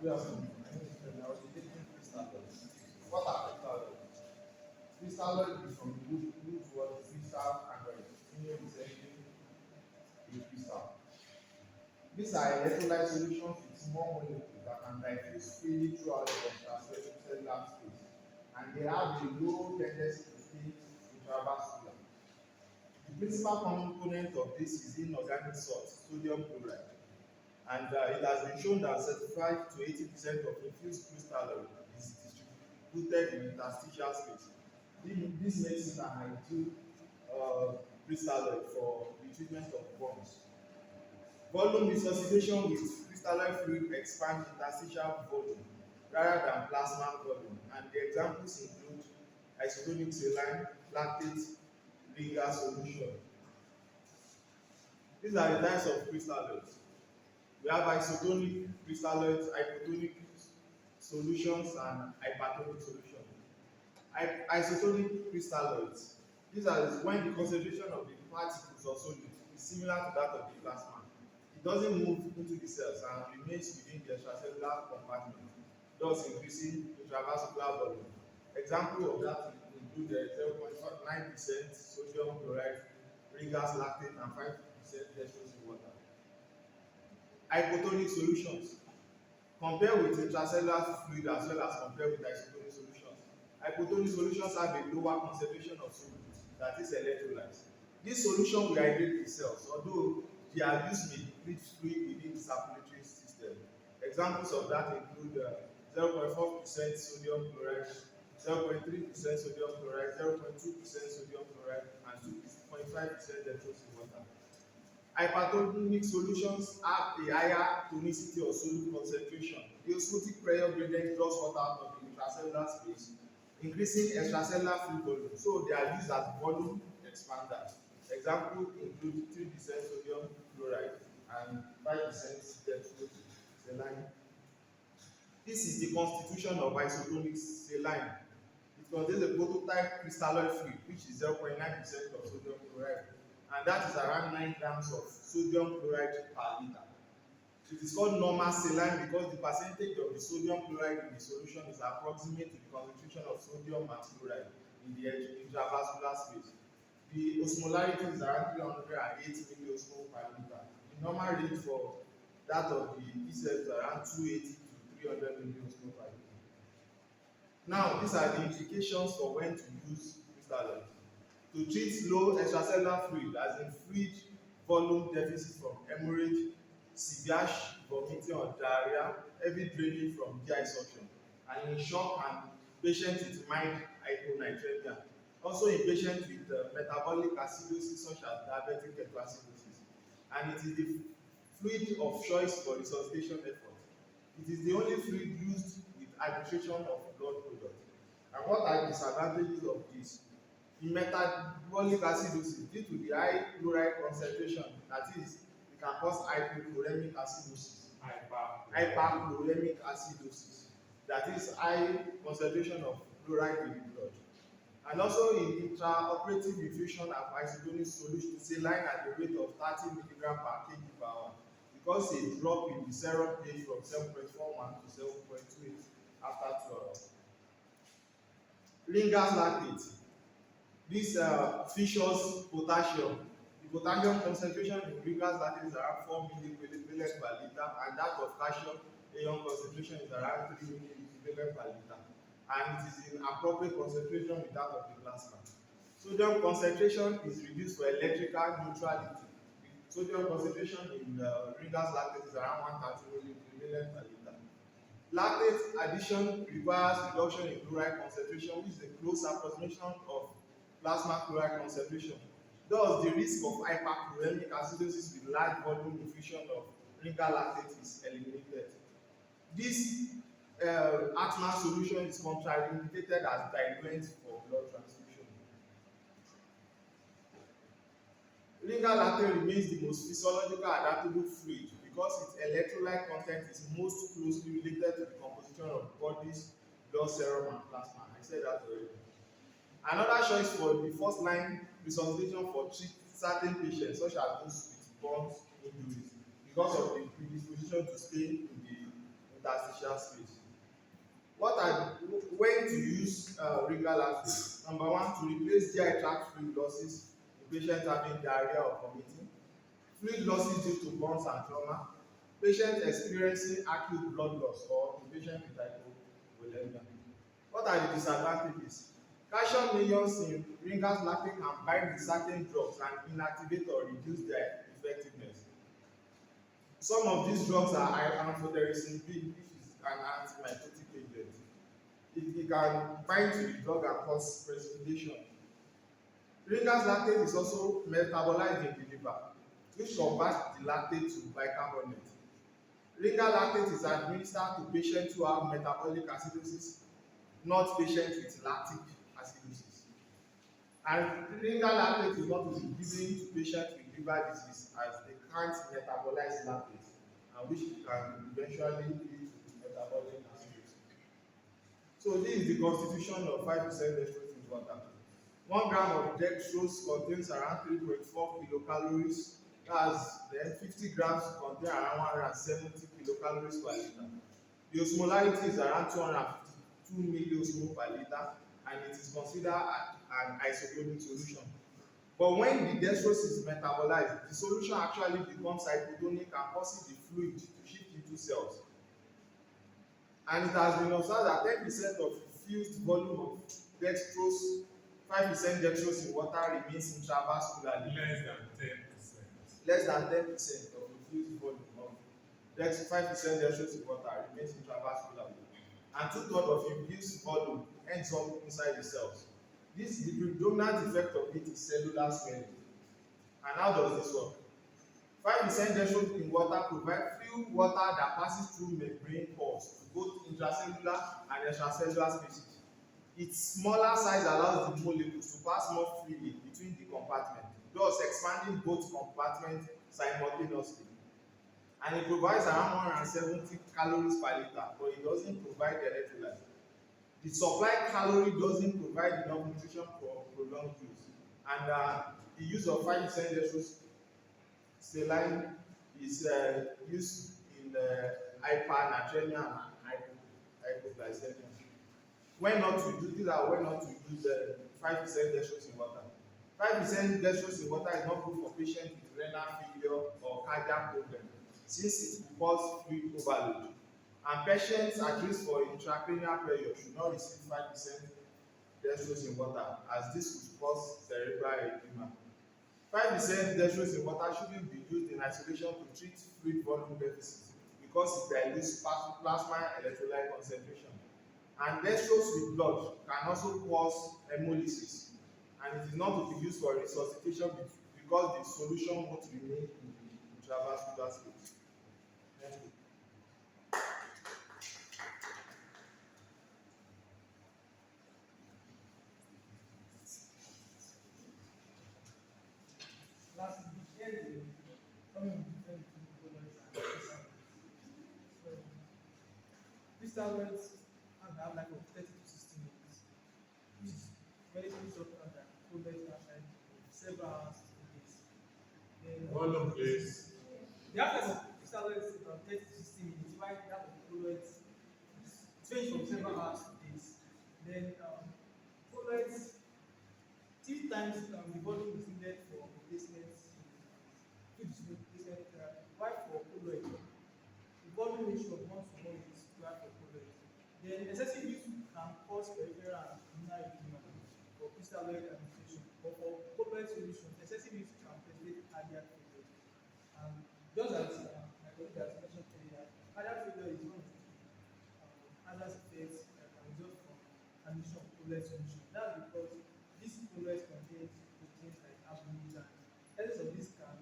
Good afternoon. My name is Femi. I was taking crystalloid. What are crystalloids? Crystalloid is from the root word crystal and meaning resembling a crystal. These are electrolyte solutions with small molecules that can diffuse freely throughout the extracellular space, and they have a low tendency to stay intravascular. The principal component of this is inorganic salt, sodium chloride, and it has been shown that 75 to 80% of infused crystalloid is distributed in interstitial space. This makes it an ideal crystalloid for the treatment of burns. Volume resuscitation with crystalloid fluid expands interstitial volume rather than plasma volume, and the examples include isotonic saline, lactate, Riga solution. These are the types of crystalloids. We have isotonic crystalloids, hypotonic solutions, and hypertonic solutions. Isotonic crystalloids. These are when the concentration of the particles or solid is similar to that of the plasma. It doesn't move into the cells and remains within the extracellular compartment, thus increasing intravascular volume. Example of that include 0.9% sodium chloride, Rigas lactate, and 5% dextrose in water. Hypotonic solutions. Compare with intracellular fluid as well as compare with isotonic solutions. Hypotonic solutions have a lower concentration of solutes, that is electrolytes. This solution will hydrate the cells, although their use may deplete fluid within the circulatory system. Examples of that include 0.4% sodium chloride, 0.3% sodium chloride, 0.2% sodium chloride, and 2.5% dextrose in water. Hypertonic solutions have a higher tonicity or solute concentration. The osmotic pressure gradient draws water out of the intracellular space, increasing extracellular fluid volume. So they are used as volume expanders. Examples include 3% sodium chloride and 5% dextrose saline. This is the constitution of isotonic saline. It contains a prototype crystalloid fluid, which is 0.9% of sodium chloride, and that is around 9 grams of sodium chloride per liter. It is called normal saline because the percentage of the sodium chloride in the solution is approximate to the concentration of sodium and chloride in the intravascular space. The osmolarity is around 308 milliosmol per liter. The normal rate for that of the ECS is around 280 to 300 milliosmol per liter. Now, these are the implications for when to use crystalloid. To treat low extracellular fluid, as in fluid volume deficit from hemorrhage, severe vomiting or diarrhea, heavy draining from GI suction, and in shock and patients with mild hyponatremia. Also in patients with metabolic acidosis such as diabetic ketoacidosis. And it is the fluid of choice for resuscitation effort. It is the only fluid used with arbitration of blood product. And what are the disadvantages of this? In metabolic acidosis, due to the high chloride concentration, that is, it can cause hypochloremic acidosis. Hyperchloremic acidosis, that is high concentration of chloride in the blood. And also in intraoperative infusion of isotonic solution saline at the rate of 30 milligram per kg per hour, because a drop in the serum pH from 7.41 to 7.28 after 2 hours. Ringer's lactate. This features potassium. The potassium concentration in Ringer's lactate is around 4 milliequivalent per liter, and that of calcium ion concentration is around 3 milliequivalent per liter, and it is in appropriate concentration with that of the plasma. Sodium concentration is reduced for electrical neutrality. The sodium concentration in Ringer's lactate is around 130 milliequivalent per liter. Lactate addition requires reduction in chloride concentration, which is a close approximation of plasma chloride concentration. Thus, the risk of hyperchloremic acidosis with large volume infusion of Ringer lactate is eliminated. This Atman solution is contraindicated as diluent for blood transfusion. Ringer lactate remains the most physiological adaptable fluid because its electrolyte content is most closely related to the composition of body's blood serum and plasma. I said that already. Another choice for the first line resuscitation for certain patients such as those with burns injuries because of the predisposition to stay in the interstitial space. What are when to use renal lactate? Number one, to replace GI tract fluid losses in patients having diarrhea or vomiting, fluid losses due to burns and trauma, patients experiencing acute blood loss, or in patient with hypovolemia. What are the disadvantages? Calcium ions in Ringer's lactate can bind with certain drugs and inactivate or reduce their effectiveness. Some of these drugs are amphotericin B, which is an antimitotic agent. It can bind to the drug and cause precipitation. Ringer's lactate is also metabolized in the liver, which converts the lactate to bicarbonate. Ringer lactate is administered to patients who have metabolic acidosis, not patients with lactic acidosis. And ringer lactate is not to be given to patients with liver disease, as they can't metabolize lactate, and which can eventually lead to metabolic acidosis. So this is the constitution of 5% dextrose in water. 1 gram of dextrose contains around 3.4 kilocalories. That's then 50 grams contain around 170 kilocalories per liter. The osmolarity is around 252 milliosmol per liter, and it is considered an isotonic solution. But when the dextrose is metabolized, the solution actually becomes hypotonic and causes the fluid to shift into cells. And it has been observed that 10% of infused volume of dextrose, 5% dextrose in water remains intravascularly. Less than 10% of infused volume of 5% dextrose in water remains intravascularly. And 2/3 of infused volume ends up inside the cells. This, the predominant effect of it is cellular swelling. And how does this work? 5% dextrose in water provides free water that passes through membrane pores to both intracellular and extracellular spaces. Its smaller size allows the molecules to pass more freely between the compartments, thus expanding both compartments simultaneously. And it provides around 170 calories per liter, but it doesn't provide electrolyte. The supply calorie doesn't provide enough nutrition for prolonged use. And the use of 5% dextrose saline is used in hypernatremia and hypoglycemia. When not to do these are when not to use 5% dextrose in water. 5% dextrose in water is not good for patients with renal failure or cardiac problem, since it will cause fluid overload. And patients at risk for intracranial pressure should not receive 5% dextrose in water, as this could cause cerebral edema. 5% dextrose in water shouldn't be used in isolation to treat fluid volume deficit, because it dilutes plasma electrolyte concentration. And dextrose with blood can also cause hemolysis, and it is not to be used for resuscitation because the solution won't remain in the intravascular space. Thank you. Crystals and have like of 30 to 60 minutes, which is very shorter than progress outside several hours to days. Volume, please. The half-life of crystals is about 30 to 60 minutes, while that of fluids range from several hours to days. Then fluids, 3 times the volume is needed for replacement replacement therapy. While for fluid, the volume ratio of 1 to 1 is required for fluid. Then excessive use can cause peripheral and pulmonary edema for crystalloid administration. But for fluid solution, excessive use can precipitate cardiac failure. Just as my colleague has mentioned earlier, cardiac failure is one of the adverse effects that can result from administration of fluid solution. That's because this fluid contains proteins like albumin, and excess of this can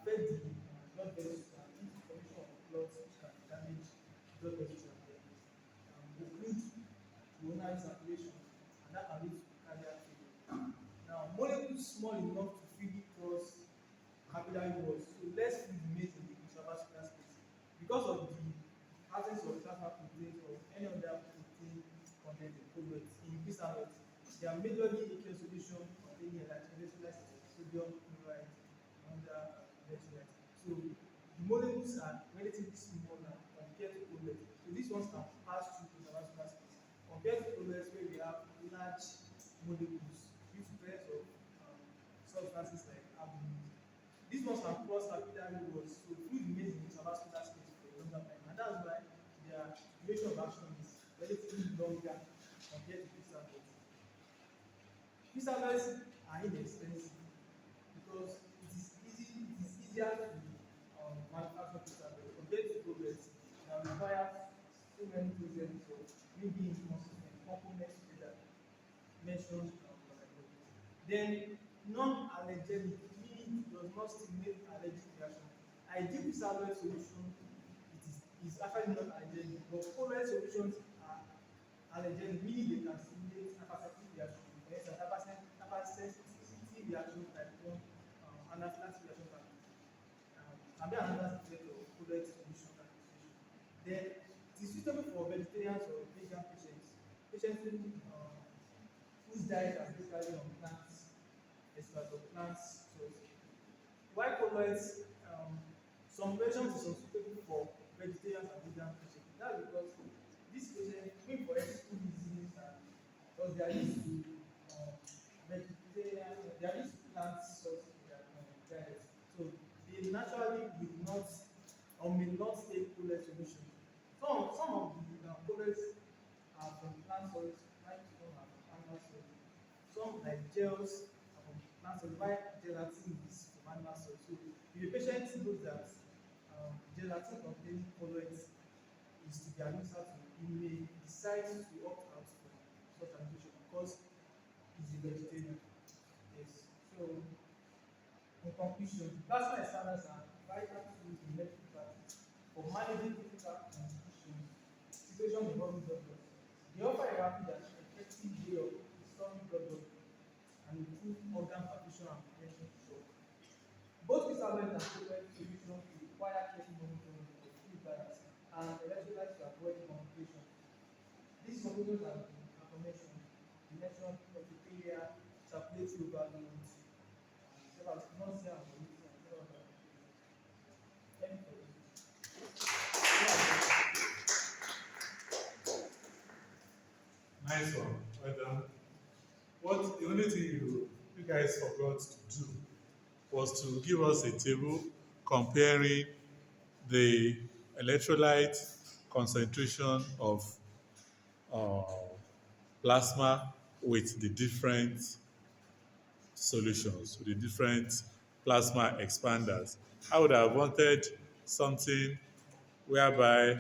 affect the blood vessels and lead to formation of clots, which can damage blood vessels and occlude pulmonary circulation, and that can lead to cardiac failure. Now, molecules small enough to freely cross capillary walls, so less fluid remains in the intravascular space. Because of the absence of plasma proteins or any other protein content in fluids in crystals, they are majorly aqueous solution containing electrolytes like sodium chloride and other electrolytes. So the molecules are relatively small molecules due to presence of substances like albumin. These ones can cross capillary walls, so fluid remains in intravascular space for a longer time, and that's why their duration of action is relatively longer compared to crystal beds. Crystal beds are inexpensive because it is easier to manufacture crystal beds compared to progress that require so many processes of being inconsistent, components together, mentioned then non-allergenic meaning it does not stimulate allergic reaction. Ideal crystalloid solution is actually not allergenic, but colloid solutions are allergenic, meaning they can stimulate apoptotic reaction. For instance, hypersensitivity reaction type 1 anaphylaxis reaction can be another effect of colloid solution administration. Then it is suitable for vegetarians or vegan patients whose diet are basically on plants, extract of plants sources. While colloids, some versions is suitable for vegetarians and vegan patients. That's because these patients, maybe for ethical reasons and because they are used to vegetarian, they are used to plant sources in their diet. So they naturally will not or may not take colloid solution. Some of the colloids are from plant sources, like some are from animal sources. Some like gels are from plant sources, while gelatin is from animal sources. So if a patient knows that gelatin containing colloids is to be administered to, he may decide to opt out from such administration because he's a vegetarian. Yes. So in conclusion, plasma expanders are vital tools in medical practice for managing critical conditions, situations involving blood loss. They offer a rapid and effective way of restoring blood flow and improve organ perfusion and prevention of shock. Both crystalloid and colloid solutions require careful monitoring of fluid balance and electrolytes to avoid complications. These complications are inflammation, dimension, urticaria, circulatory overload, several nausea and vomiting and several other complications. Thank you for listening. Nice one. Well done. What the only thing you guys forgot to do was to give us a table comparing the electrolyte concentration of uh, plasma with the different solutions, with the different plasma expanders. I would have wanted something whereby